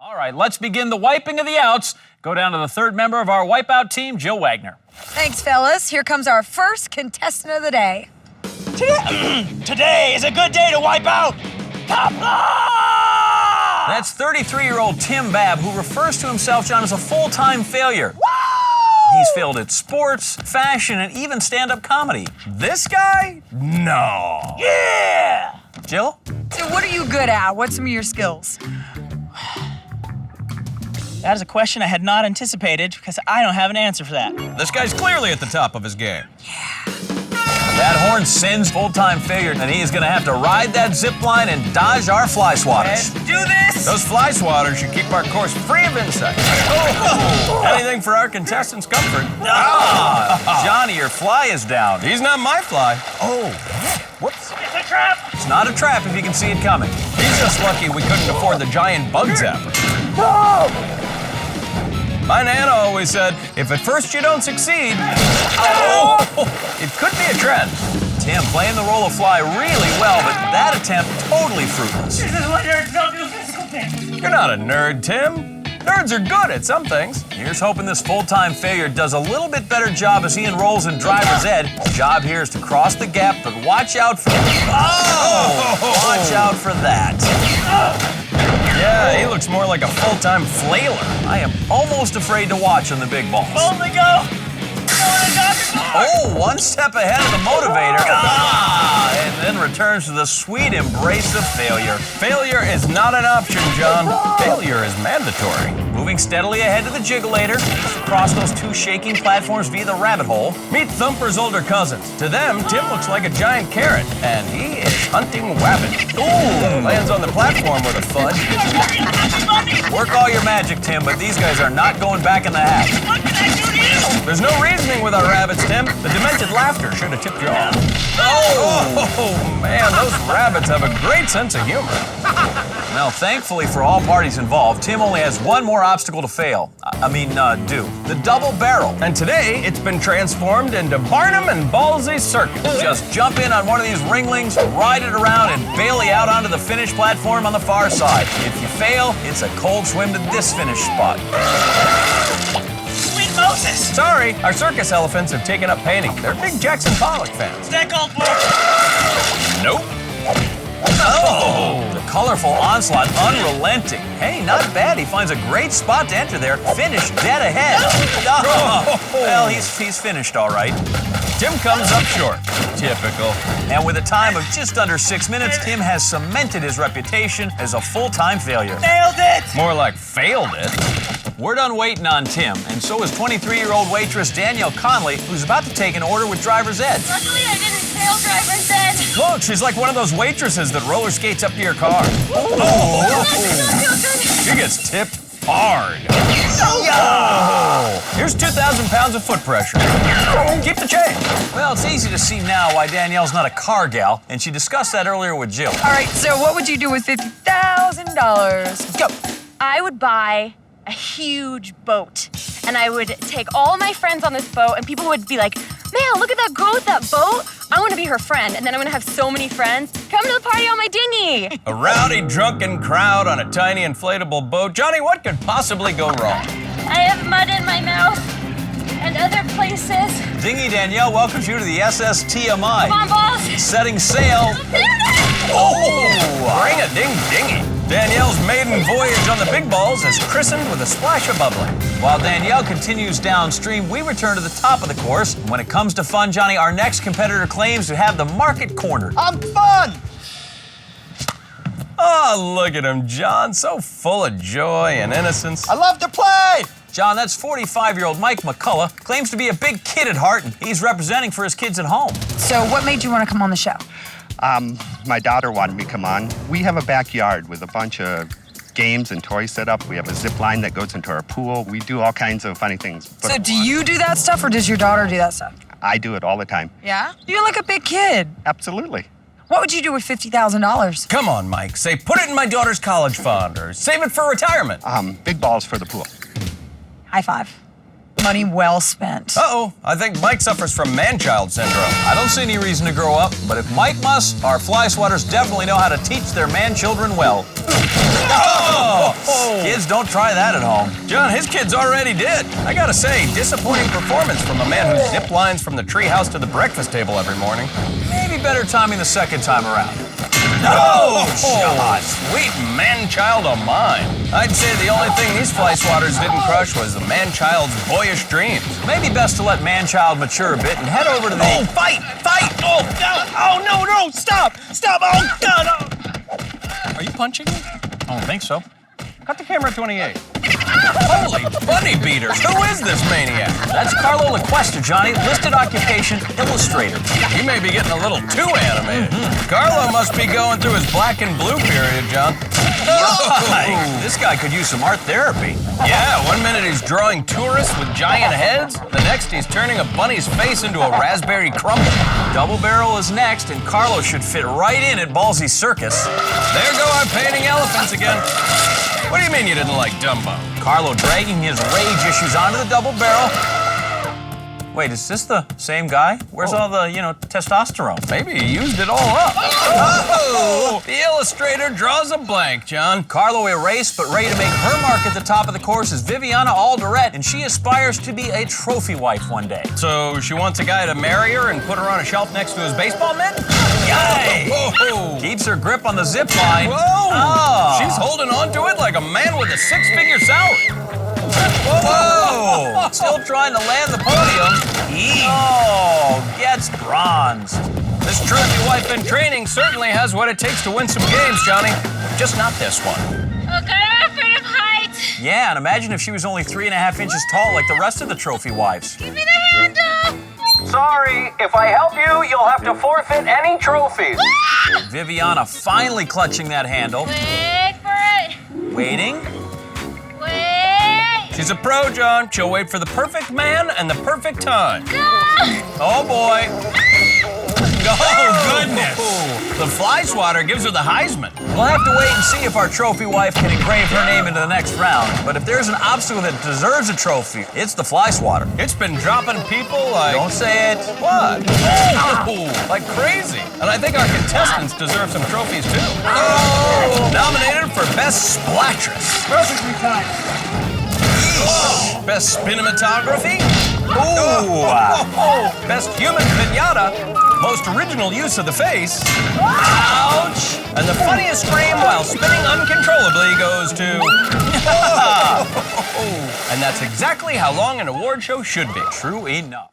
All right, let's begin the wiping of the outs. Go down to the third member of our Wipeout team, Jill Wagner. Thanks, fellas. Here comes our first contestant of the day. Today is a good day to wipe out. That's 33-year-old Tim Babb, who refers to himself, John, as a full-time failure. Woo! He's failed at sports, fashion, and even stand-up comedy. This guy? No. Yeah! Jill? So what are you good at? What's some of your skills? That is a question I had not anticipated because I don't have an answer for that. This guy's clearly at the top of his game. That horn sends full-time failure, and he is going to have to ride that zip line and dodge our fly swatters. Let's do this! Those fly swatters should keep our course free of insects. Anything for our contestants' comfort. Johnny, your fly is down. He's not my fly. Oh, whoops. It's a trap! It's not a trap if you can see it coming. He's just lucky we couldn't afford the giant bug zapper. My Nana always said, if at first you don't succeed, it could be a trend. Tim playing the role of fly really well, but that attempt totally fruitless. This is what nerds don't do physical things. You're not a nerd, Tim. Nerds are good at some things. Here's hoping this full-time failure does a little bit better job as he enrolls in driver's ed. His job here is to cross the gap, but watch out for... Watch out for that. Yeah, he looks more like a full-time flailer. I am almost afraid to watch on the big balls. Only go! Oh, one step ahead of the motivator. And then returns to the sweet embrace of failure. Failure is not an option, John. Failure is mandatory. Moving steadily ahead to the jiggulator, across those two shaking platforms via the rabbit hole. Meet Thumper's older cousins. To them, Tim looks like a giant carrot, and he is hunting wabbit. Ooh, lands on the platform with a fudge. Work all your magic, Tim, but these guys are not going back in the hat. What can I do to you? There's no reasoning with our rabbits, Tim. The demented laughter should have tipped you off. Oh, man, those rabbits have a great sense of humor. Well, thankfully for all parties involved, Tim only has one more obstacle to fail. Do. The double barrel. And today, it's been transformed into Barnum and Ballsy Circus. Just jump in on one of these ringlings, ride it around, and bailey out onto the finish platform on the far side. If you fail, it's a cold swim to this finish spot. Sweet Moses! Sorry, our circus elephants have taken up painting. They're big Jackson Pollock fans. Is that called work? Nope. Oh, the colorful onslaught, unrelenting. Hey, not bad. He finds a great spot to enter there. Finish dead ahead. Well, he's finished all right. Tim comes up short. Typical. And with a time of just under 6 minutes, Tim has cemented his reputation as a full-time failure. Nailed it! More like failed it. We're done waiting on Tim, and so is 23-year-old waitress Danielle Connley, who's about to take an order with driver's ed. Luckily, I didn't fail driver's ed. Look, she's like one of those waitresses that roller skates up to your car. She gets tipped hard. Here's 2,000 pounds of foot pressure. Keep the change. Well, it's easy to see now why Danielle's not a car gal, and she discussed that earlier with Jill. All right, so what would you do with $50,000? Go. I would buy a huge boat, and I would take all my friends on this boat, and people would be like, man, look at that girl with that boat. I want to be her friend, and then I'm going to have so many friends. Come to the party on my dinghy. A rowdy, drunken crowd on a tiny inflatable boat. Johnny, what could possibly go wrong? I have mud in my mouth and other places. Dinghy Danielle welcomes you to the SS TMI. Come on, balls. Setting sail. Oh, bring a ding-dingy. Danielle's maiden voyage on the big balls is christened with a splash of bubbling. While Danielle continues downstream, we return to the top of the course. When it comes to fun, Johnny, our next competitor claims to have the market cornered. I'm fun! Oh, look at him, John. So full of joy and innocence. I love to play! John, that's 45-year-old Mike McCulla. Claims to be a big kid at heart, and he's representing for his kids at home. So what made you want to come on the show? My daughter wanted me to come on. We have a backyard with a bunch of games and toys set up. We have a zip line that goes into our pool. We do all kinds of funny things. So do you do that stuff, or does your daughter do that stuff? I do it all the time. Yeah? You look like a big kid. Absolutely. What would you do with $50,000? Come on, Mike. Say, put it in my daughter's college fund, or save it for retirement. Big balls for the pool. High five. Money well spent. Uh-oh, I think Mike suffers from manchild syndrome. I don't see any reason to grow up, but if Mike must, our fly swatters definitely know how to teach their man-children well. Oh! Kids, don't try that at home. John, his kids already did. I gotta say, disappointing performance from a man who zip lines from the treehouse to the breakfast table every morning. Maybe better timing the second time around. Oh, God, sweet man-child of mine. I'd say the only thing these fly swatters didn't crush was the man-child's boyish dreams. Maybe best to let man-child mature a bit and head over to the... Oh, fight! Fight! Oh, no, stop! Oh, God! Oh. Are you punching me? I don't think so. Cut the camera at 28. Holy bunny beaters, who is this maniac? That's Carlo Quest, Johnny, listed occupation, illustrator. He may be getting a little too animated. Carlo must be going through his black and blue period, John. This guy could use some art therapy. Yeah, one minute he's drawing tourists with giant heads, the next he's turning a bunny's face into a raspberry crumble. Double barrel is next, and Carlo should fit right in at Ballsy Circus. There go I'm painting elephants again. What do you mean you didn't like Dumbo? Carlo dragging his rage issues onto the double barrel. Wait, is this the same guy? Where's all the, testosterone? Maybe he used it all up. Oh! The illustrator draws a blank, John. Carlo erased, but ready to make her mark at the top of the course is Viviana Alderette, and she aspires to be a trophy wife one day. So she wants a guy to marry her and put her on a shelf next to his baseball mitt? Yay! Keeps her grip on the zip line. Whoa! Oh. She's holding on to it like a man with a six-figure salary. Whoa! Still trying to land the podium. Oh, gets bronzed. This trophy wife in training certainly has what it takes to win some games, Johnny. Just not this one. Oh, God, I'm afraid of heights. Yeah, and imagine if she was only 3.5 inches tall like the rest of the trophy wives. Give me the handle. Sorry, if I help you, you'll have to forfeit any trophies. Viviana finally clutching that handle. Wait for it. Waiting. Wait. She's a pro, John. She'll wait for the perfect man and the perfect time. Oh, boy. Oh, goodness. The fly swatter gives her the Heisman. We'll have to wait and see if our trophy wife can engrave her name into the next round. But if there's an obstacle that deserves a trophy, it's the fly swatter. It's been dropping people like... Don't say it. What? Oh, like crazy. And I think our contestants deserve some trophies, too. Oh! Nominated for Best Splattress. Perfectly timed. Best Cinematography. Ooh. Best Human Pinata. Most original use of the face. Ouch! And the funniest scream while spinning uncontrollably goes to... And that's exactly how long an award show should be. True enough.